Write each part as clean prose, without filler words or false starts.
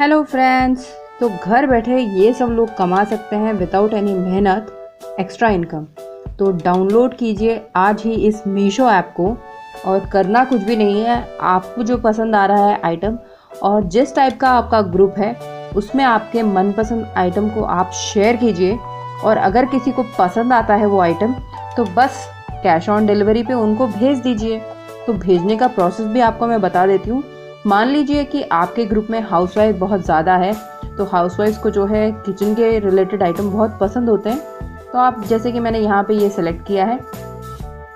Hello friends. तो घर बैठे ये सब लोग कमा सकते हैं विदाउट एनी मेहनत, एक्स्ट्रा इनकम। तो डाउनलोड कीजिए आज ही इस मीशो ऐप को। और करना कुछ भी नहीं है, आपको जो पसंद आ रहा है आइटम और जिस टाइप का आपका ग्रुप है उसमें आपके मनपसंद आइटम को आप शेयर कीजिए। और अगर किसी को पसंद आता है वो आइटम तो बस कैश ऑन डिलीवरी पे उनको भेज दीजिए। तो भेजने का प्रोसेस भी आपको मैं बता देती हूँ। मान लीजिए कि आपके ग्रुप में हाउसवाइफ बहुत ज़्यादा है, तो हाउसवाइफ को जो है किचन के रिलेटेड आइटम बहुत पसंद होते हैं। तो आप जैसे कि मैंने यहाँ पे ये सिलेक्ट किया है,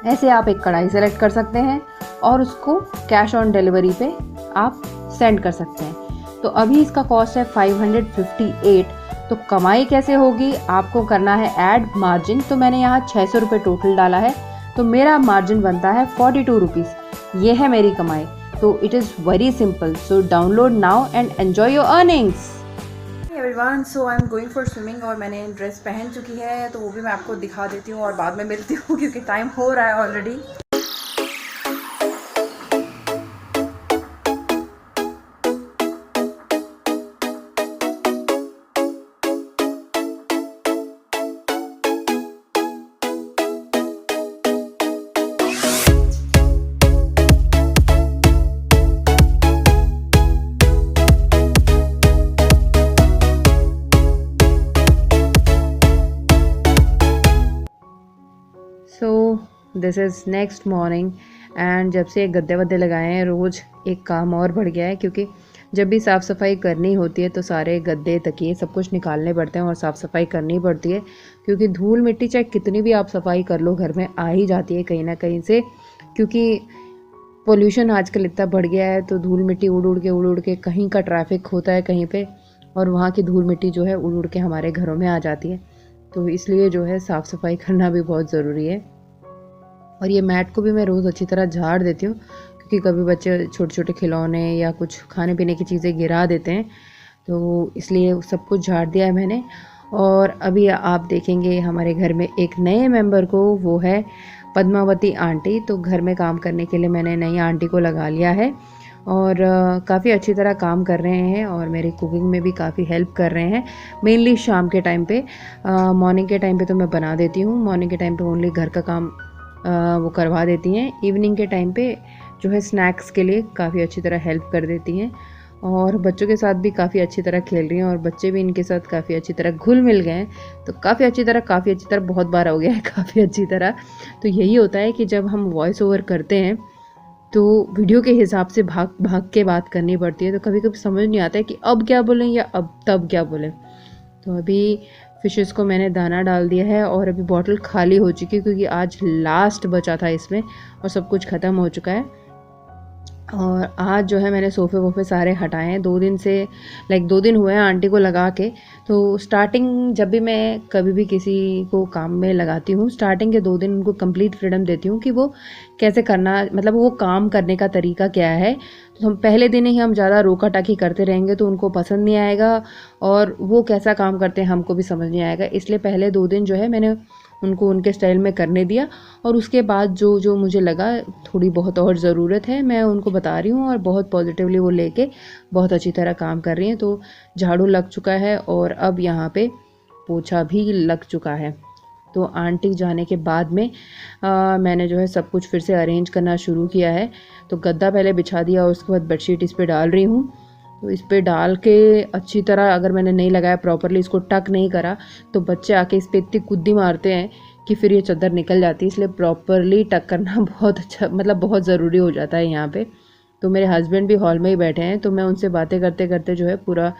ऐसे आप एक कढ़ाई सेलेक्ट कर सकते हैं और उसको कैश ऑन डिलीवरी पे आप सेंड कर सकते हैं। तो अभी इसका कॉस्ट है 558। तो कमाई कैसे होगी, आपको करना है ऐड मार्जिन। तो मैंने यहाँ 600 रुपये टोटल डाला है, तो मेरा मार्जिन बनता है 42 रुपीज़। ये है मेरी कमाई। तो it is very simple. So download now and enjoy your earnings. Everyone, so I am going for swimming और मैंने ड्रेस पहन चुकी है, तो वो भी मैं आपको दिखा देती हूँ और बाद में मिलती हूँ क्योंकि टाइम हो रहा है already. So this is next morning and जब से गद्दे वद्दे लगाए हैं रोज़ एक काम और बढ़ गया है, क्योंकि जब भी साफ़ सफाई करनी होती है तो सारे गद्दे तकिए सब कुछ निकालने पड़ते हैं और साफ़ सफाई करनी पड़ती है। क्योंकि धूल मिट्टी चाहे कितनी भी आप सफाई कर लो घर में आ ही जाती है कहीं ना कहीं से, क्योंकि पोल्यूशन आजकल इतना बढ़ गया है। तो धूल मिट्टी उड़ उड़ के कहीं का ट्रैफिक होता है कहीं पे, और वहाँ की धूल मिट्टी जो है उड़ के हमारे घरों में आ जाती है। तो इसलिए जो है साफ़ सफाई करना भी बहुत ज़रूरी है। और ये मैट को भी मैं रोज़ अच्छी तरह झाड़ देती हूँ, क्योंकि कभी बच्चे छोटे छोटे खिलौने या कुछ खाने पीने की चीज़ें गिरा देते हैं, तो इसलिए सब कुछ झाड़ दिया है मैंने। और अभी आप देखेंगे हमारे घर में एक नए मेंबर को, वो है पद्मावती आंटी। तो घर में काम करने के लिए मैंने नई आंटी को लगा लिया है और काफ़ी अच्छी तरह काम कर रहे हैं और मेरी कुकिंग में भी काफ़ी हेल्प कर रहे हैं। मेनली शाम के टाइम पे, मॉर्निंग के टाइम पे तो मैं बना देती हूँ। मॉर्निंग के टाइम पे ओनली घर का काम वो करवा देती हैं। इवनिंग के टाइम पे जो है स्नैक्स के लिए काफ़ी अच्छी तरह हेल्प कर देती हैं और बच्चों के साथ भी काफ़ी अच्छी तरह खेल रही हैं और बच्चे भी इनके साथ काफ़ी अच्छी तरह घुल मिल गए हैं। तो काफ़ी अच्छी तरह बहुत बार हो गया है काफ़ी अच्छी तरह। तो यही होता है कि जब हम वॉइस ओवर करते हैं तो वीडियो के हिसाब से भाग भाग के बात करनी पड़ती है। तो कभी कभी समझ नहीं आता है कि अब क्या बोलें या अब तब क्या बोलें। तो अभी फिशेस को मैंने दाना डाल दिया है और अभी बॉटल खाली हो चुकी है, क्योंकि आज लास्ट बचा था इसमें और सब कुछ ख़त्म हो चुका है। और आज जो है मैंने सोफ़े वोफ़े सारे हटाए हैं 2 दिन से, 2 दिन हुए हैं आंटी को लगा के। तो स्टार्टिंग जब भी मैं कभी भी किसी को काम में लगाती हूँ, स्टार्टिंग के 2 दिन उनको कंप्लीट फ्रीडम देती हूँ कि वो कैसे करना, मतलब वो काम करने का तरीका क्या है। तो हम पहले दिन ही हम ज़्यादा रोका टाकी करते रहेंगे तो उनको पसंद नहीं आएगा और वो कैसा काम करते हैं हमको भी समझ नहीं आएगा। इसलिए पहले 2 दिन जो है मैंने उनको उनके स्टाइल में करने दिया और उसके बाद जो जो मुझे लगा थोड़ी बहुत और ज़रूरत है मैं उनको बता रही हूँ और बहुत पॉजिटिवली वो लेके बहुत अच्छी तरह काम कर रही हैं। तो झाड़ू लग चुका है और अब यहाँ पे पोछा भी लग चुका है। तो आंटी जाने के बाद में मैंने जो है सब कुछ फिर से अरेंज करना शुरू किया है। तो गद्दा पहले बिछा दिया और उसके बाद बेडशीट इस पर डाल रही हूँ। तो इस पर डाल के अच्छी तरह, अगर मैंने नहीं लगाया प्रॉपरली, इसको टक नहीं करा तो बच्चे आके इस पर इतनी कुद्दी मारते हैं कि फिर ये चादर निकल जाती है। इसलिए प्रॉपरली टक करना बहुत अच्छा, मतलब बहुत ज़रूरी हो जाता है यहाँ पे। तो मेरे हस्बैंड भी हॉल में ही बैठे हैं, तो मैं उनसे बातें करते करते जो है पूरा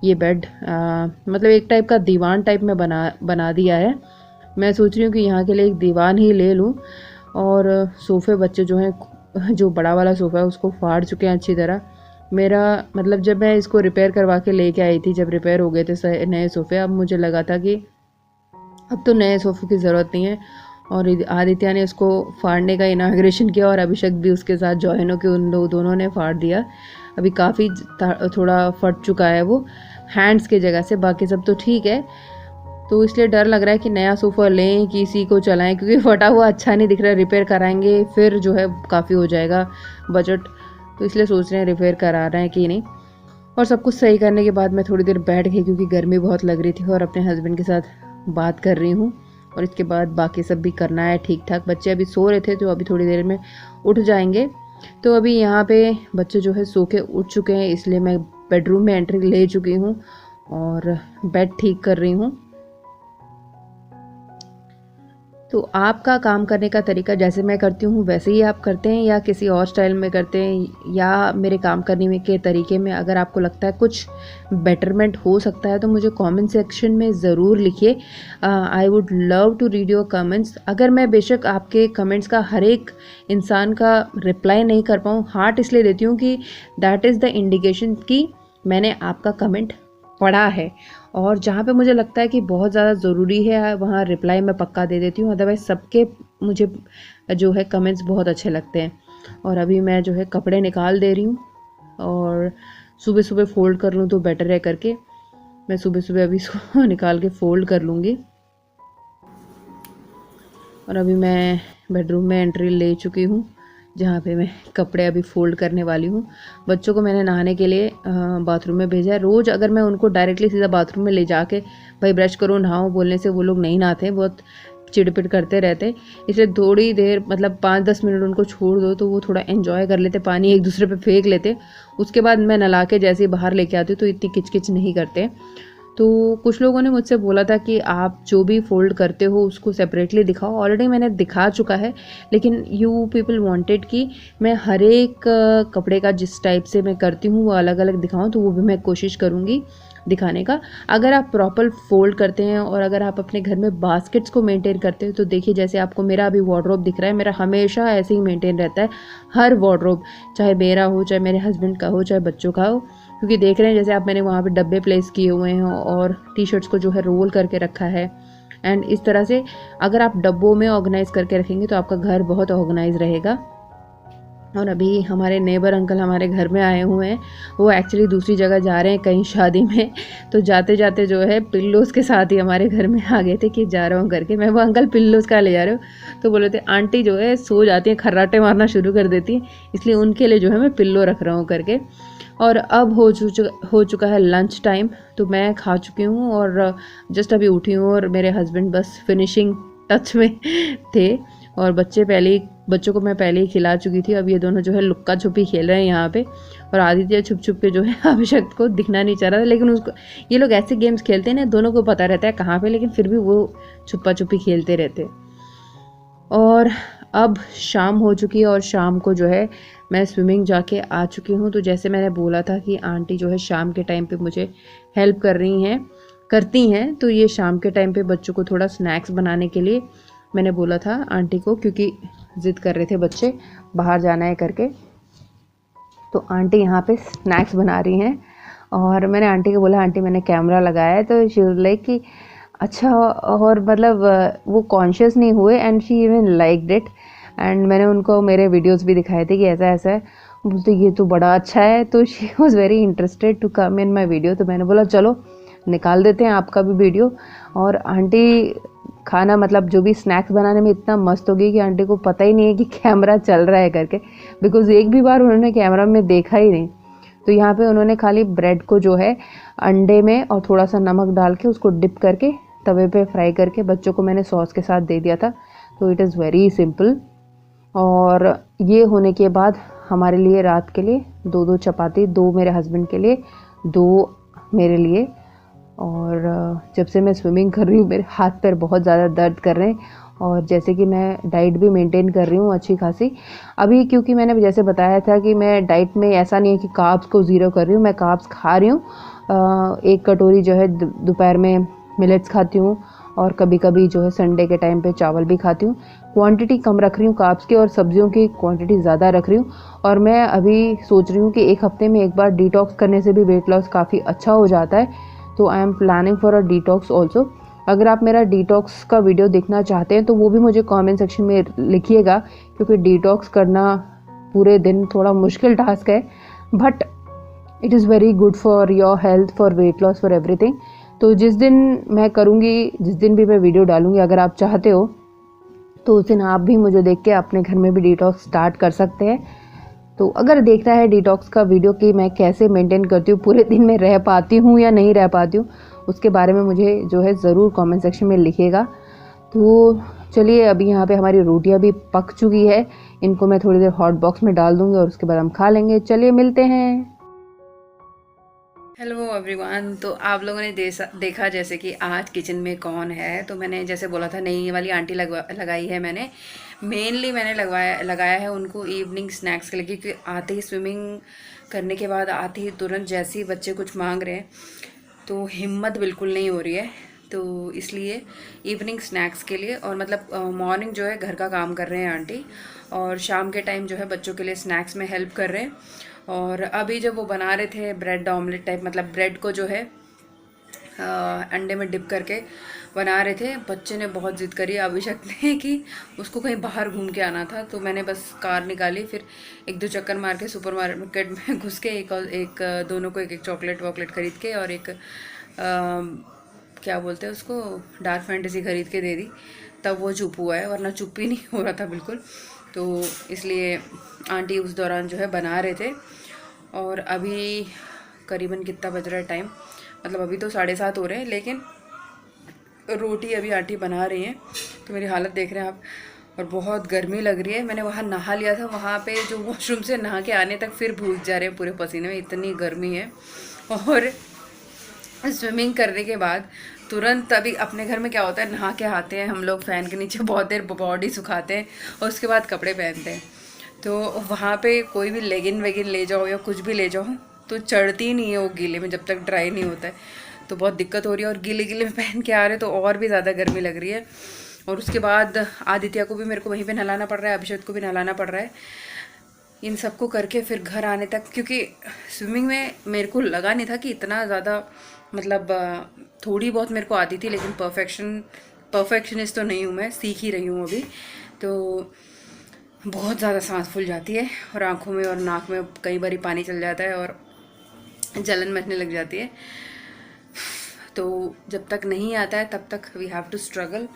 ये बेड मतलब एक टाइप का दीवान टाइप में बना दिया है। मैं सोच रही हूँ कि यहाँ के लिए एक दीवान ही ले लूँ। और सोफ़े बच्चे जो हैं, जो बड़ा वाला सोफ़ा है उसको फाड़ चुके हैं अच्छी तरह। मेरा मतलब जब मैं इसको रिपेयर करवा के लेके आई थी, जब रिपेयर हो गए थे नए सोफ़े, अब मुझे लगा था कि अब तो नए सोफ़े की ज़रूरत नहीं है। और आदित्य ने उसको फाड़ने का इनाग्रेशन किया और अभिषेक भी उसके साथ जॉइन होकर उन दोनों ने फाड़ दिया। अभी काफ़ी थोड़ा फट चुका है वो हैंड्स की जगह से, बाकी सब तो ठीक है। तो इसलिए डर लग रहा है कि नया सोफ़ा लें कि इसी को चलाएं, क्योंकि फटा हुआ अच्छा नहीं दिख रहा है। रिपेयर कराएंगे फिर जो है काफ़ी हो जाएगा बजट, तो इसलिए सोच रहे हैं रिपेयर करा रहे हैं कि नहीं। और सब कुछ सही करने के बाद मैं थोड़ी देर बैठ गई क्योंकि गर्मी बहुत लग रही थी, और अपने हस्बैंड के साथ बात कर रही हूँ। और इसके बाद बाकी सब भी करना है ठीक ठाक। बच्चे अभी सो रहे थे तो अभी थोड़ी देर में उठ जाएंगे। तो अभी यहाँ पे बच्चे जो है सो के उठ चुके हैं, इसलिए मैं बेडरूम में एंट्री ले चुकी हूँ और बेड ठीक कर रही हूँ। तो आपका काम करने का तरीका जैसे मैं करती हूँ वैसे ही आप करते हैं या किसी और स्टाइल में करते हैं, या मेरे काम करने में के तरीके में अगर आपको लगता है कुछ बेटरमेंट हो सकता है तो मुझे कमेंट सेक्शन में ज़रूर लिखिए। I would love to read your comments. अगर मैं बेशक आपके कमेंट्स का हर एक इंसान का रिप्लाई नहीं कर पाऊँ, हार्ट इसलिए देती हूँ कि दैट इज़ द इंडिकेशन कि मैंने आपका कमेंट पढ़ा है, और जहाँ पे मुझे लगता है कि बहुत ज़्यादा ज़रूरी है वहाँ रिप्लाई मैं पक्का दे देती हूँ। अदरवाइज़ सबके मुझे जो है कमेंट्स बहुत अच्छे लगते हैं। और अभी मैं जो है कपड़े निकाल दे रही हूँ, और सुबह सुबह फ़ोल्ड कर लूँ तो बेटर है करके मैं सुबह सुबह अभी इसको निकाल के फ़ोल्ड कर लूँगी। और अभी मैं बेडरूम में एंट्री ले चुकी हूँ, जहाँ पे मैं कपड़े अभी फ़ोल्ड करने वाली हूँ। बच्चों को मैंने नहाने के लिए बाथरूम में भेजा है। रोज़ अगर मैं उनको डायरेक्टली सीधा बाथरूम में ले जाके भाई ब्रश करो नहाओ बोलने से वो लोग नहीं नहाते हैं, बहुत चिड़पिड़ करते रहते हैं। इसलिए थोड़ी देर मतलब 5-10 मिनट उनको छोड़ दो तो वो थोड़ा एंजॉय कर लेते, पानी एक दूसरे पे फेंक लेते। उसके बाद मैं नला के जैसे ही बाहर लेके आती हूँ तो इतनी किचकिच नहीं करते। तो कुछ लोगों ने मुझसे बोला था कि आप जो भी फ़ोल्ड करते हो उसको सेपरेटली दिखाओ। ऑलरेडी मैंने दिखा चुका है, लेकिन यू पीपल वांटेड कि मैं हर एक कपड़े का जिस टाइप से मैं करती हूँ वो अलग अलग दिखाऊँ, तो वो भी मैं कोशिश करूँगी दिखाने का। अगर आप प्रॉपर फ़ोल्ड करते हैं और अगर आप अपने घर में बास्केट्स को मेंटेन करते हो तो देखिए, जैसे आपको मेरा अभी वार्डरोब दिख रहा है, मेरा हमेशा ऐसे ही मेंटेन रहता है। हर वार्डरोब, चाहे मेरा हो, चाहे मेरे हस्बैंड का हो, चाहे बच्चों का हो, क्योंकि देख रहे हैं जैसे आप मैंने वहाँ पे डब्बे प्लेस किए हुए हैं और टी शर्ट्स को जो है रोल करके रखा है। एंड इस तरह से अगर आप डब्बों में ऑर्गेनाइज़ करके रखेंगे तो आपका घर बहुत ऑर्गेनाइज रहेगा। और अभी हमारे नेबर अंकल हमारे घर में आए हुए हैं, वो एक्चुअली दूसरी जगह जा रहे हैं कहीं शादी में, तो जाते जाते जो है पिल्लोज़ के साथ ही हमारे घर में आ गए थे कि जा रहा हूँ करके। मैं वो अंकल पिल्लोज़ का ले जा रहे हो, तो बोले थे आंटी जो है सो जाती हैं, खर्राटे मारना शुरू कर देती हैं, इसलिए उनके लिए जो है मैं पिल्लो रख रहा हूँ करके। और अब हो चुका है लंच टाइम, तो मैं खा चुकी हूँ और जस्ट अभी उठी हूँ, और मेरे हस्बैंड बस फिनिशिंग टच में थे, और बच्चों को मैं पहले ही खिला चुकी थी। अब ये दोनों जो है लुक्का छुपी खेल रहे हैं यहाँ पे, और आदित्य छुप छुप के जो है अभिषेक को दिखना नहीं चाह रहा था, लेकिन उसको ये लोग ऐसे गेम्स खेलते हैं ना, दोनों को पता रहता है कहाँ पे, लेकिन फिर भी वो छुपा छुपी खेलते रहते। और अब शाम हो चुकी है और शाम को जो है मैं स्विमिंग जाके आ चुकी हूँ। तो जैसे मैंने बोला था कि आंटी जो है शाम के टाइम पे मुझे हेल्प करती हैं, तो ये शाम के टाइम पे बच्चों को थोड़ा स्नैक्स बनाने के लिए मैंने बोला था आंटी को, क्योंकि ज़िद कर रहे थे बच्चे बाहर जाना है करके। तो आंटी यहाँ पे स्नैक्स बना रही हैं, और मैंने आंटी को बोला आंटी मैंने कैमरा लगाया है, तो शी वाज लाइक कि अच्छा, और मतलब वो कॉन्शियस नहीं हुए, and she even liked it. And मैंने उनको मेरे वीडियोस भी दिखाए थे कि ऐसा ऐसा है, बोलते ये तो बड़ा अच्छा है। तो she was very interested to come in my video. तो मैंने बोला चलो निकाल देते हैं आपका भी वीडियो। और आंटी खाना मतलब जो भी स्नैक्स बनाने में इतना मस्त हो गई कि आंटी को पता ही नहीं है कि कैमरा चल रहा है करके, बिकॉज़ एक भी बार उन्होंने कैमरा में देखा ही नहीं। तो यहाँ पे उन्होंने खाली ब्रेड को जो है अंडे में और थोड़ा सा नमक डाल के उसको डिप करके तवे पे फ्राई करके बच्चों को मैंने सॉस के साथ दे दिया था। तो इट इज़ वेरी सिंपल। और ये होने के बाद हमारे लिए रात के लिए 2-2 चपाती, 2 मेरे हस्बैंड के लिए, 2 मेरे लिए। और जब से मैं स्विमिंग कर रही हूँ मेरे हाथ पैर बहुत ज़्यादा दर्द कर रहे हैं, और जैसे कि मैं डाइट भी मेंटेन कर रही हूँ अच्छी खासी अभी, क्योंकि मैंने जैसे बताया था कि मैं डाइट में ऐसा नहीं है कि कार्ब्स को ज़ीरो कर रही हूँ, मैं कार्ब्स खा रही हूँ। 1 कटोरी जो है दोपहर में मिलेट्स खाती हूँ, और कभी कभी जो है संडे के टाइम पे चावल भी खाती हूँ। क्वांटिटी कम रख रही हूँ कार्ब्स की, और सब्जियों की क्वांटिटी ज़्यादा रख रही हूँ। और मैं अभी सोच रही हूँ कि 1 हफ्ते में एक बार डिटॉक्स करने से भी वेट लॉस काफ़ी अच्छा हो जाता है। तो I am planning for a detox also. अगर आप मेरा डिटॉक्स का वीडियो देखना चाहते हैं तो वो भी मुझे कमेंट सेक्शन में लिखिएगा, क्योंकि डिटॉक्स करना पूरे दिन थोड़ा मुश्किल टास्क है, but it is very good for your health, for weight loss, for everything. तो जिस दिन मैं करूँगी, जिस दिन भी मैं वीडियो डालूँगी, अगर आप चाहते हो तो उस दिन आप भी मुझे देख के अपने घर में भी डिटॉक्स स्टार्ट कर सकते हैं। तो अगर देखना है डिटॉक्स का वीडियो कि मैं कैसे मेंटेन करती हूँ, पूरे दिन में रह पाती हूँ या नहीं रह पाती हूँ, उसके बारे में मुझे जो है ज़रूर कमेंट सेक्शन में लिखिएगा। तो चलिए, अभी यहाँ पे हमारी रोटियाँ भी पक चुकी है, इनको मैं थोड़ी देर हॉट बॉक्स में डाल दूँगी और उसके बाद हम खा लेंगे। चलिए मिलते हैं। Hello everyone. तो आप लोगों ने देखा जैसे कि आज किचन में कौन है। तो मैंने जैसे बोला था, नई वाली आंटी लगाई है मैंने। मेनली मैंने लगाया है उनको इवनिंग स्नैक्स के लिए, क्योंकि आते ही स्विमिंग करने के बाद आते ही तुरंत जैसे ही बच्चे कुछ मांग रहे हैं तो हिम्मत बिल्कुल नहीं हो रही है। तो इसलिए इवनिंग स्नैक्स के लिए, और मतलब मॉर्निंग जो है घर का काम कर रहे हैं आंटी, और शाम के टाइम जो है बच्चों के लिए स्नैक्स में हेल्प कर रहे हैं। और अभी जब वो बना रहे थे ब्रेड ऑमलेट टाइप, मतलब ब्रेड को जो है अंडे में डिप करके बना रहे थे, बच्चे ने बहुत ज़िद करी अभिषेक ने कि उसको कहीं बाहर घूम के आना था। तो मैंने बस कार निकाली, फिर एक दो चक्कर मार के सुपर मार्केट में घुस के एक दोनों को एक चॉकलेट वॉकलेट खरीद के और एक क्या बोलते हैं उसको, डार्क फैंटेसी खरीद के दे दी। तब वो चुप हुआ है, वरना चुप ही नहीं हो रहा था बिल्कुल। तो इसलिए आंटी उस दौरान जो है बना रहे थे। और अभी करीबन कितना बज रहा है टाइम, मतलब अभी तो 7:30 हो रहे हैं, लेकिन रोटी अभी आंटी बना रही हैं। तो मेरी हालत देख रहे हैं आप, और बहुत गर्मी लग रही है। मैंने वहाँ नहा लिया था, वहाँ पे जो वॉशरूम से नहा के आने तक फिर भूख जा रहे हैं पूरे पसीने में, इतनी गर्मी है। और स्विमिंग करने के बाद तुरंत, अभी अपने घर में क्या होता है, नहा के आते हैं हम लोग, फ़ैन के नीचे बहुत देर बॉडी सुखाते हैं और उसके बाद कपड़े पहनते हैं। तो वहाँ पे कोई भी लेगिन वेगिन ले जाओ या कुछ भी ले जाओ तो चढ़ती नहीं है वो गीले में, जब तक ड्राई नहीं होता है। तो बहुत दिक्कत हो रही है, और गीले गीले में पहन के आ रहे तो और भी ज़्यादा गर्मी लग रही है। और उसके बाद आदित्य को भी मेरे को वहीं पे नहलाना पड़ रहा है, अभिषेक को भी नहलाना पड़ रहा है। इन सबको करके फिर घर आने तक, क्योंकि स्विमिंग में मेरे को लगा नहीं था कि इतना ज़्यादा, मतलब थोड़ी बहुत मेरे को आती थी, लेकिन परफेक्शनिस्ट तो नहीं हूँ मैं, सीख ही रही हूँ अभी। तो बहुत ज़्यादा सांस फूल जाती है और आँखों में और नाक में कई बार पानी चल जाता है और जलन मचने लग जाती है। तो जब तक नहीं आता है तब तक वी हैव टू स्ट्रगल।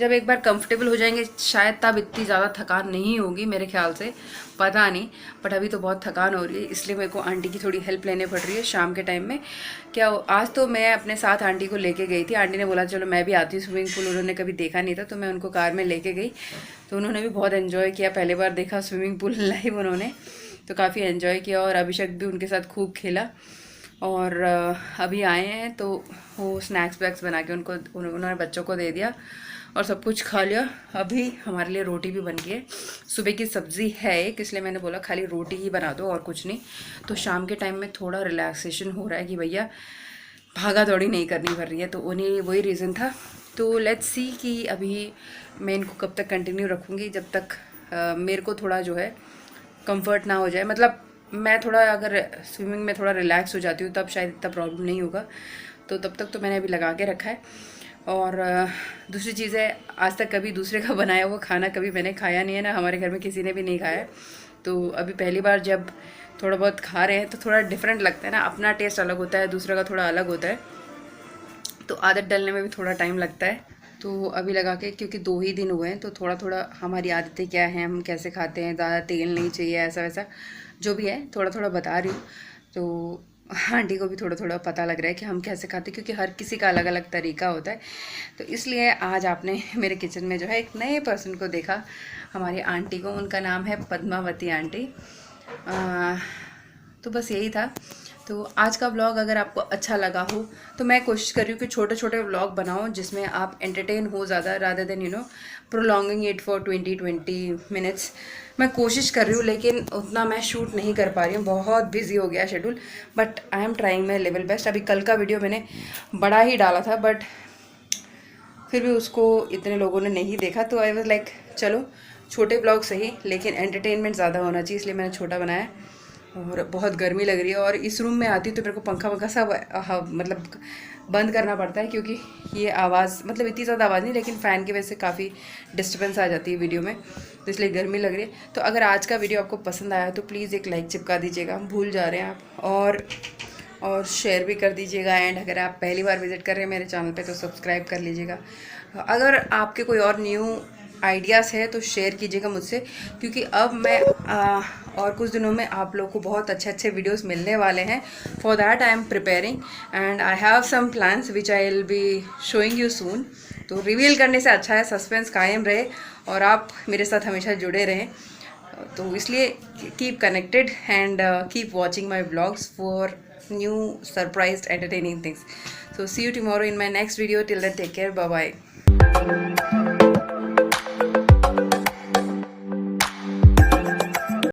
जब एक बार कंफर्टेबल हो जाएंगे शायद तब इतनी ज़्यादा थकान नहीं होगी मेरे ख्याल से, पता नहीं। बट अभी तो बहुत थकान हो रही है, इसलिए मेरे को आंटी की थोड़ी हेल्प लेने पड़ रही है शाम के टाइम में। क्या आज तो मैं अपने साथ आंटी को लेके गई थी, आंटी ने बोला चलो मैं भी आती हूँ स्विमिंग पूल, उन्होंने कभी देखा नहीं था तो मैं उनको कार में लेके गई। तो उन्होंने भी बहुत एंजॉय किया, पहली बार देखा स्विमिंग पूल लाइव उन्होंने, तो काफ़ी एंजॉय किया। और अभिषेक भी उनके साथ खूब खेला। और अभी आए हैं तो वो स्नैक्स वैक्स बना के उन्होंने बच्चों को दे दिया और सब कुछ खा लिया। अभी हमारे लिए रोटी भी बन गई है, सुबह की सब्ज़ी है एक, इसलिए मैंने बोला खाली रोटी ही बना दो और कुछ नहीं। तो शाम के टाइम में थोड़ा रिलैक्सेशन हो रहा है कि भैया भागा दौड़ी नहीं करनी पड़ रही है, तो उन्हें वही रीज़न था। तो लेट्स सी कि अभी मैं इनको कब तक कंटिन्यू रखूँगी, जब तक मेरे को थोड़ा जो है कंफर्ट ना हो जाए। मतलब मैं थोड़ा अगर स्विमिंग में थोड़ा रिलैक्स हो जाती हूँ तब शायद इतना प्रॉब्लम नहीं होगा। तो तब तक तो मैंने अभी लगा के रखा है। और दूसरी चीज़ है, आज तक कभी दूसरे का बनाया हुआ खाना कभी मैंने खाया नहीं है ना, हमारे घर में किसी ने भी नहीं खाया है। तो अभी पहली बार जब थोड़ा बहुत खा रहे हैं तो थोड़ा डिफरेंट लगता है ना, अपना टेस्ट अलग होता है, दूसरे का थोड़ा अलग होता है, तो आदत डलने में भी थोड़ा टाइम लगता है। तो अभी लगा के, क्योंकि 2 ही दिन हुए हैं, तो थोड़ा थोड़ा हमारी आदतें क्या हैं, हम कैसे खाते हैं, ज़्यादा तेल नहीं चाहिए, ऐसा वैसा जो भी है थोड़ा थोड़ा बता रही हूँ। तो आंटी को भी थोड़ा थोड़ा पता लग रहा है कि हम कैसे खाते हैं, क्योंकि हर किसी का अलग अलग तरीका होता है। तो इसलिए आज आपने मेरे किचन में जो है एक नए पर्सन को देखा, हमारी आंटी को। उनका नाम है पद्मावती आंटी। तो बस यही था। तो आज का व्लॉग अगर आपको अच्छा लगा हो तो मैं कोशिश कर रही हूँ कि छोटे छोटे व्लॉग बनाऊँ जिसमें आप एंटरटेन हो ज़्यादा, rather than prolonging it for 20 minutes. मैं कोशिश कर रही हूँ, लेकिन उतना मैं शूट नहीं कर पा रही हूँ, बहुत बिजी हो गया schedule. But I am trying my level best. अभी कल का वीडियो मैंने बड़ा ही डाला था, बट फिर भी उसको इतने लोगों ने नहीं देखा। तो आई वॉज लाइक चलो छोटे ब्लॉग सही, लेकिन एंटरटेनमेंट ज़्यादा होना चाहिए, इसलिए मैंने छोटा बनाया। और बहुत गर्मी लग रही है, और इस रूम में आती हूँ तो मेरे को पंखा सब मतलब बंद करना पड़ता है, क्योंकि ये आवाज़, मतलब इतनी ज़्यादा आवाज़ नहीं, लेकिन फ़ैन की वजह से काफ़ी डिस्टर्बेंस आ जाती है वीडियो में, तो इसलिए गर्मी लग रही है। तो अगर आज का वीडियो आपको पसंद आया तो प्लीज़ एक लाइक चिपका दीजिएगा, भूल जा रहे हैं आप, और शेयर भी कर दीजिएगा। एंड अगर आप पहली बार विजिट कर रहे हैं मेरे चैनल पे तो सब्सक्राइब कर लीजिएगा। अगर आपके कोई और न्यू आइडियाज़ है तो शेयर कीजिएगा मुझसे, क्योंकि अब मैं और कुछ दिनों में आप लोग को बहुत अच्छे अच्छे वीडियोस मिलने वाले हैं. For that I am preparing and I have some plans which I will be showing you soon. तो रिवील करने से अच्छा है सस्पेंस कायम रहे और आप मेरे साथ हमेशा जुड़े रहें. तो इसलिए keep connected and keep watching my blogs for new surprised entertaining things. So see you tomorrow in my next video. Till then, take care. Bye bye.